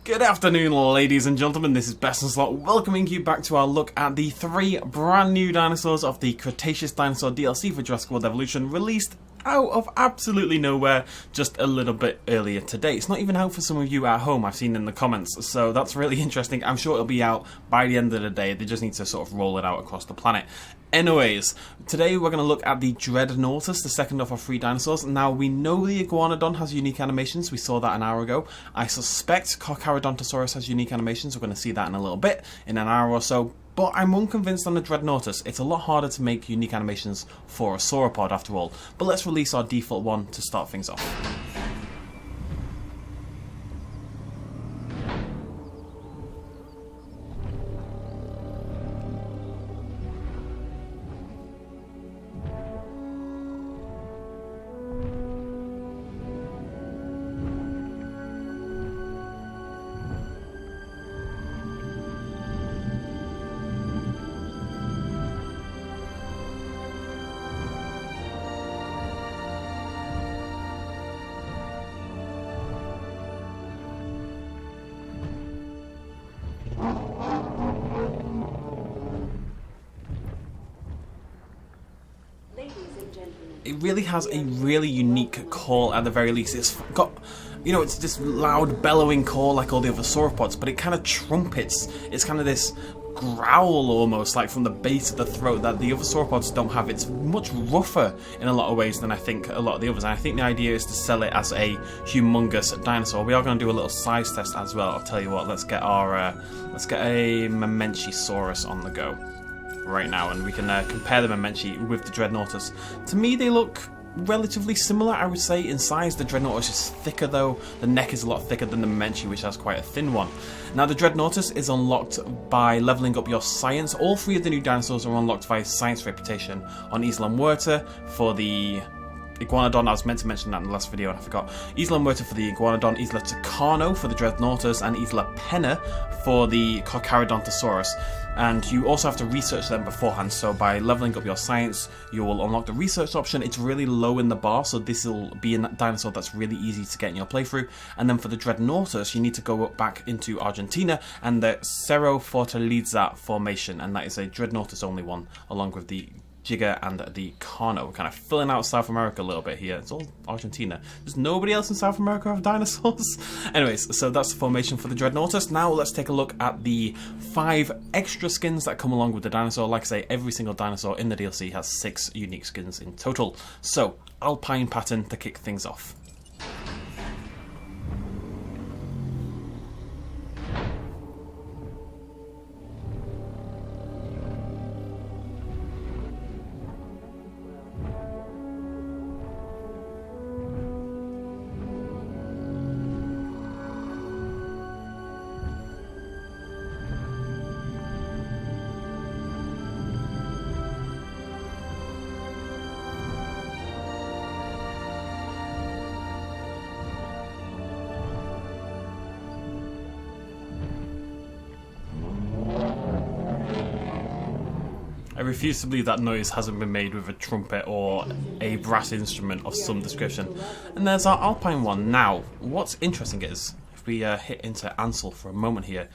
Good afternoon, ladies and gentlemen, this is BestInSlot, welcoming you back to our look at the 3 brand new dinosaurs of the Cretaceous Dinosaur DLC for Jurassic World Evolution, released out of absolutely nowhere just a little bit earlier today. It's not even out for some of you at home, I've seen in the comments, so that's really interesting. I'm sure it'll be out by the end of the day. They just need to sort of roll it out across the planet. Anyways, today we're going to look at the Dreadnoughtus, the second of our 3 dinosaurs. Now, we know the Iguanodon has unique animations, we saw that an hour ago. I suspect Carcharodontosaurus has unique animations, we're going to see that in a little bit, in an hour or so. But I'm unconvinced on the Dreadnoughtus. It's a lot harder to make unique animations for a sauropod after all. But let's release our default one to start things off. It really has a really unique call at the very least. It's got, you know, it's this loud bellowing call like all the other sauropods, but it kind of trumpets. It's kind of this growl almost, like from the base of the throat, that the other sauropods don't have. It's much rougher in a lot of ways than I think a lot of the others, and I think the idea is to sell it as a humongous dinosaur. We are going to do a little size test as well. I'll tell you what, let's get a Mamenchisaurus on the go right now, and we can compare the Mamenchi with the Dreadnoughtus. To me, they look relatively similar, I would say, in size. The Dreadnoughtus is thicker though. The neck is a lot thicker than the Mamenchi, which has quite a thin one. Now, the Dreadnoughtus is unlocked by leveling up your science. All 3 of the new dinosaurs are unlocked via science reputation on Isla Muerta for the Iguanodon. I was meant to mention that in the last video and I forgot. Isla Muerta for the Iguanodon, Isla Tucano for the Dreadnoughtus, and Isla Penna for the Carcharodontosaurus. And you also have to research them beforehand, so by leveling up your science, you will unlock the research option. It's really low in the bar, so this will be a dinosaur that's really easy to get in your playthrough. And then for the Dreadnoughtus, you need to go back into Argentina and the Cerro Fortaleza formation, and that is a Dreadnoughtus only one, along with the Giga and the Carno. We're kind of filling out South America a little bit here. It's all Argentina. Does nobody else in South America have dinosaurs? Anyways, so that's the formation for the Dreadnoughtus. Now let's take a look at the 5 extra skins that come along with the dinosaur. Like I say, every single dinosaur in the DLC has 6 unique skins in total. So, Alpine pattern to kick things off. I refuse to believe that noise hasn't been made with a trumpet or a brass instrument of some description. And there's our Alpine one. Now, what's interesting is, if we hit into Ansel for a moment here,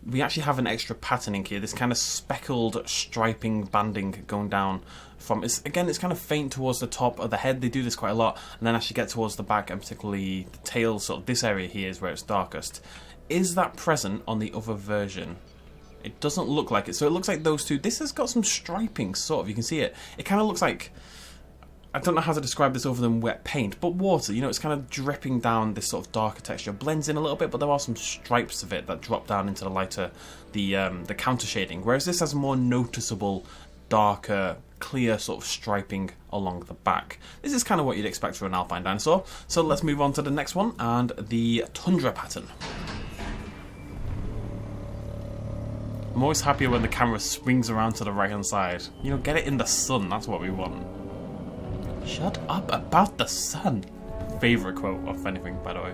we actually have an extra patterning here, this kind of speckled striping banding going down from, it's kind of faint towards the top of the head. They do this quite a lot, and then as you get towards the back, and particularly the tail, sort of this area here is where it's darkest. Is that present on the other version? It doesn't look like it, so it looks like those two. This has got some striping, sort of, you can see it. It kind of looks like, I don't know how to describe this other than wet paint, but water, you know, it's kind of dripping down this sort of darker texture. Blends in a little bit, but there are some stripes of it that drop down into the lighter, the counter shading, whereas this has more noticeable, darker, clear sort of striping along the back. This is kind of what you'd expect for an alpine dinosaur. So let's move on to the next one, and the tundra pattern. I'm always happier when the camera swings around to the right hand side. You know, get it in the sun, that's what we want. Shut up about the sun. Favourite quote of anything, by the way.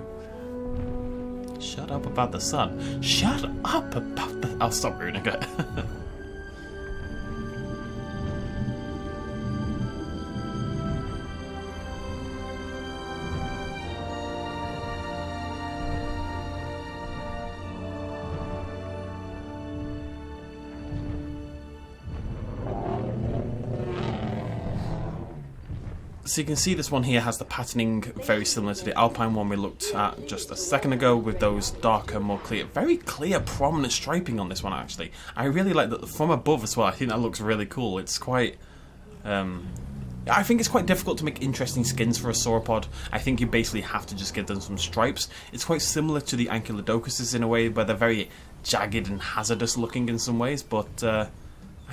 Shut up about the sun. Shut up about the... I'll stop ruining it. So you can see this one here has the patterning very similar to the Alpine one we looked at just a second ago, with those darker, more clear, very clear, prominent striping on this one actually. I really like that from above as well. I think that looks really cool. It's quite... I think it's quite difficult to make interesting skins for a sauropod. I think you basically have to just give them some stripes. It's quite similar to the Ankylodocuses in a way, where they're very jagged and hazardous looking in some ways, but I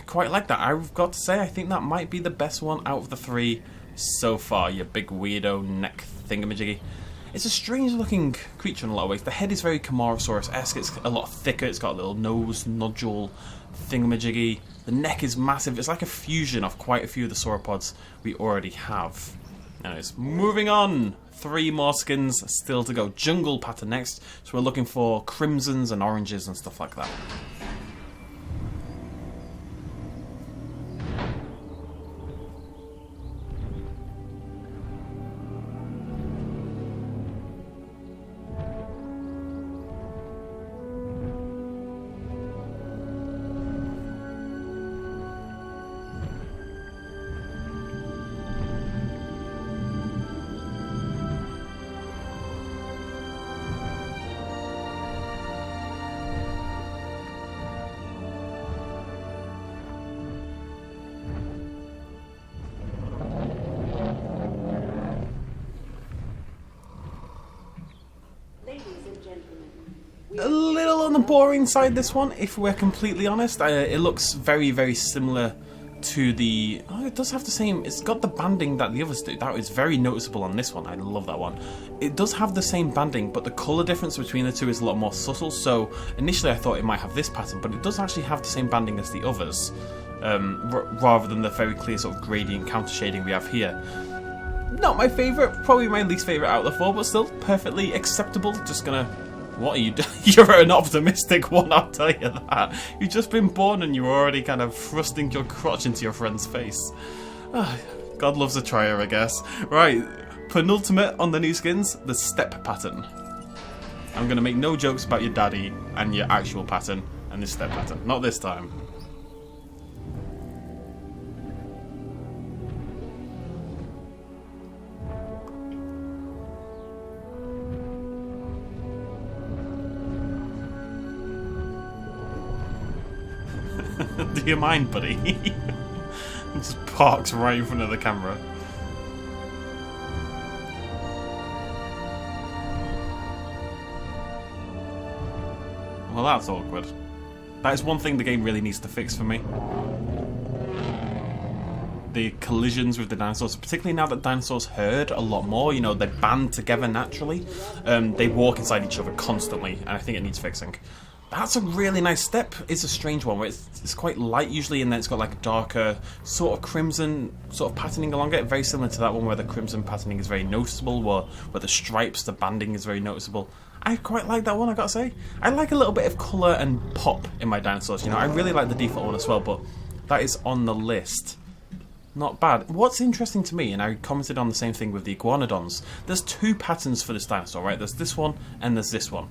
quite like that. I've got to say, I think that might be the best one out of the three so far, you big weirdo neck thingamajiggy. It's a strange looking creature in a lot of ways. The head is very Camarasaurus-esque, it's a lot thicker, it's got a little nose nodule thingamajiggy. The neck is massive, it's like a fusion of quite a few of the sauropods we already have. Anyways, moving on. 3 more skins still to go. Jungle pattern next, so we're looking for crimsons and oranges and stuff like that. A little on the boring side, this one, if we're completely honest. It looks very, very similar to the... Oh, it does have the same... It's got the banding that the others do. That is very noticeable on this one. I love that one. It does have the same banding, but the colour difference between the two is a lot more subtle. So initially I thought it might have this pattern, but it does actually have the same banding as the others, rather than the very clear sort of gradient counter shading we have here. Not my favourite, probably my least favourite out of the 4, but still perfectly acceptable. Just gonna... What are you doing? You're an optimistic one, I'll tell you that. You've just been born and you're already kind of thrusting your crotch into your friend's face. God loves a trier, I guess. Right, penultimate on the new skins, the step pattern. I'm going to make no jokes about your daddy and your actual pattern and this step pattern. Not this time. Do you mind, buddy? Just parks right in front of the camera. Well, that's awkward. That is one thing the game really needs to fix for me. The collisions with the dinosaurs, particularly now that dinosaurs herd a lot more, you know, they band together naturally. They walk inside each other constantly, and I think it needs fixing. That's a really nice step. It's a strange one where it's quite light usually, and then it's got like a darker sort of crimson sort of patterning along it, very similar to that one where the crimson patterning is very noticeable, where the stripes, the banding is very noticeable. I quite like that one, I gotta say. I like a little bit of colour and pop in my dinosaurs, you know. I really like the default one as well, but that is on the list. Not bad. What's interesting to me, and I commented on the same thing with the Iguanodons, there's 2 patterns for this dinosaur, right? There's this one and there's this one.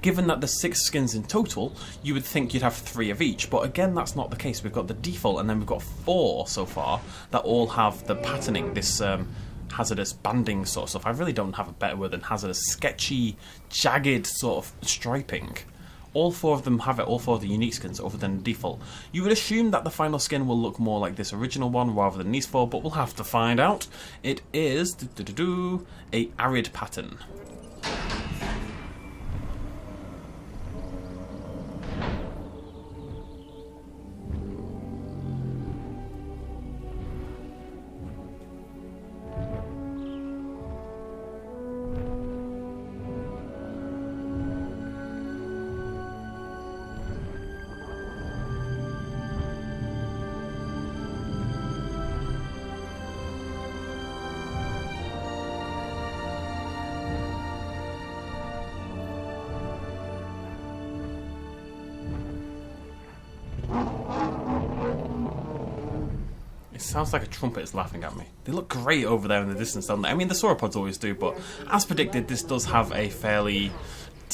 Given that there's 6 skins in total, you would think you'd have 3 of each, but again, that's not the case. We've got the default, and then we've got 4 so far that all have the patterning, this hazardous banding sort of stuff. I really don't have a better word than hazardous, sketchy, jagged sort of striping. All 4 of them have it, all 4 of the unique skins, other than the default. You would assume that the final skin will look more like this original one rather than these 4, but we'll have to find out. It is a arid pattern. It sounds like a trumpet is laughing at me. They look great over there in the distance, don't they? I mean, the sauropods always do, but as predicted, this does have a fairly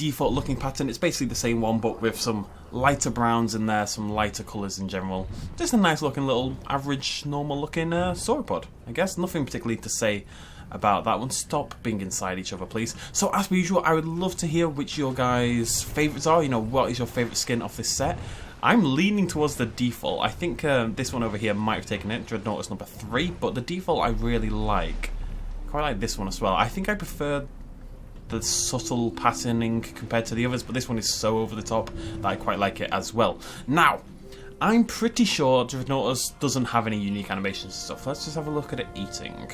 default looking pattern. It's basically the same one, but with some lighter browns in there, some lighter colours in general. Just a nice looking little average, normal looking sauropod. I guess nothing particularly to say about that one. Stop being inside each other, please. So as per usual, I would love to hear which your guys' favourites are. You know, what is your favourite skin off this set? I'm leaning towards the default. I think this one over here might have taken it, Dreadnoughtus number 3, but the default I really like. Quite like this one as well. I think I prefer the subtle patterning compared to the others, but this one is so over the top that I quite like it as well. Now, I'm pretty sure Dreadnoughtus doesn't have any unique animations and stuff. Let's just have a look at it eating.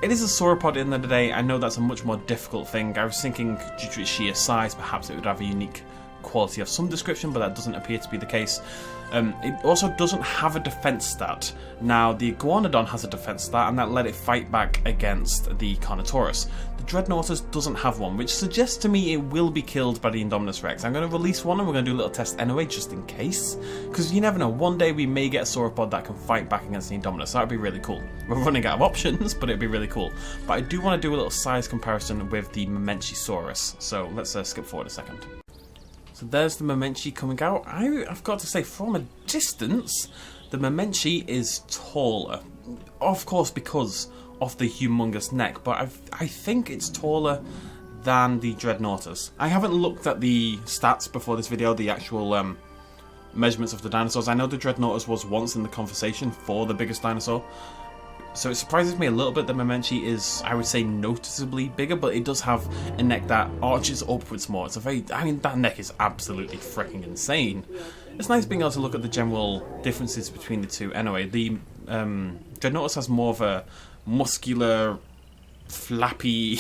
It is a sauropod at the end of the day. I know that's a much more difficult thing. I was thinking due to its sheer size, perhaps it would have a unique quality of some description, but that doesn't appear to be the case. It also doesn't have a defense stat. Now, the Iguanodon has a defense stat, and that let it fight back against the Carnotaurus. The Dreadnoughtus doesn't have one, which suggests to me it will be killed by the Indominus Rex. I'm going to release one, and we're going to do a little test anyway, just in case, because you never know. One day we may get a sauropod that can fight back against the Indominus. That would be really cool. We're running out of options, but it'd be really cool. But I do want to do a little size comparison with the Mamenchisaurus. So let's skip forward a second. So there's the Mamenchi coming out. I've got to say, from a distance, the Mamenchi is taller. Of course, because of the humongous neck, but I think it's taller than the Dreadnoughtus. I haven't looked at the stats before this video, the actual measurements of the dinosaurs. I know the Dreadnoughtus was once in the conversation for the biggest dinosaur. So it surprises me a little bit that Mamenchi is, I would say, noticeably bigger, but it does have a neck that arches upwards more. It's a very, I mean, that neck is absolutely freaking insane. It's nice being able to look at the general differences between the two. Anyway, the Dreadnoughtus has more of a muscular, flappy,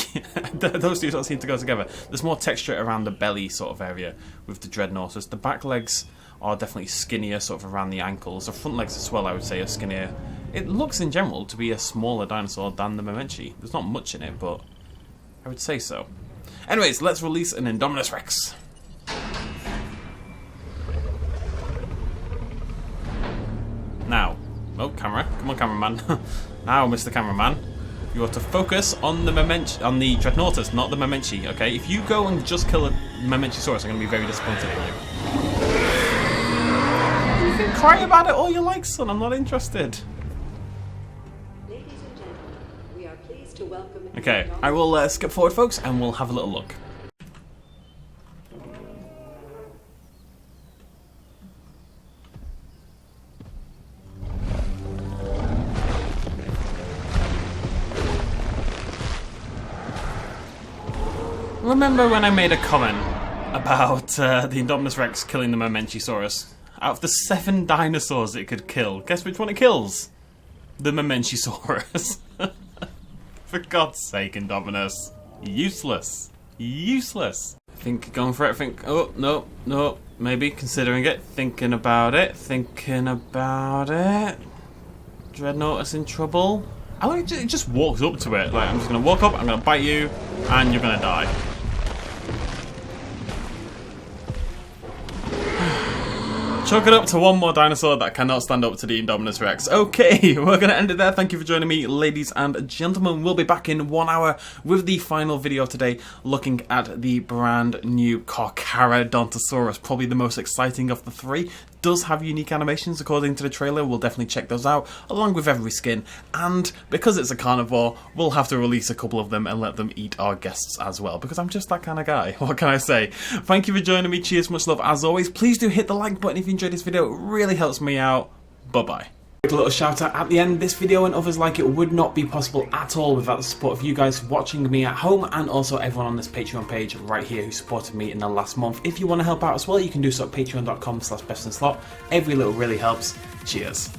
those two don't seem to go together. There's more texture around the belly sort of area with the Dreadnoughtus. The back legs are definitely skinnier, sort of around the ankles. The front legs as well, I would say, are skinnier. It looks in general to be a smaller dinosaur than the Mamenchi. There's not much in it, but I would say so. Anyways, let's release an Indominus Rex. Now, oh, camera, come on, cameraman. Now, Mr. Cameraman, you are to focus on the Dreadnoughtus, not the Mamenchi. Okay, if you go and just kill a Mamenchisaurus, I'm going to be very disappointed in you. You can cry about it all you like, son. I'm not interested. Okay, I will skip forward, folks, and we'll have a little look. Remember when I made a comment about the Indominus Rex killing the Mamenchisaurus? Out of the 7 dinosaurs it could kill, guess which one it kills? The Mamenchisaurus. For God's sake, Indominus. Useless. Useless. Think, going for it, think, oh, no, no, maybe considering it, thinking about it. Dreadnoughtus in trouble. I like it just walks up to it, like, I'm just gonna walk up, I'm gonna bite you, and you're gonna die. Chalk it up to one more dinosaur that cannot stand up to the Indominus Rex. Okay, we're going to end it there. Thank you for joining me, ladies and gentlemen. We'll be back in 1 hour with the final video today, looking at the brand new Cretaceous, probably the most exciting of the 3. Does have unique animations according to the trailer. We'll definitely check those out, along with every skin. And because it's a carnivore, we'll have to release a couple of them and let them eat our guests as well, because I'm just that kind of guy. What can I say? Thank you for joining me. Cheers, much love as always. Please do hit the like button if you enjoyed this video. It really helps me out. Bye-bye. A little shout out at the end. This video and others like it would not be possible at all without the support of you guys watching me at home, and also everyone on this Patreon page right here who supported me in the last month. If you want to help out as well, you can do so at patreon.com/bestinslot. Every little really helps. Cheers.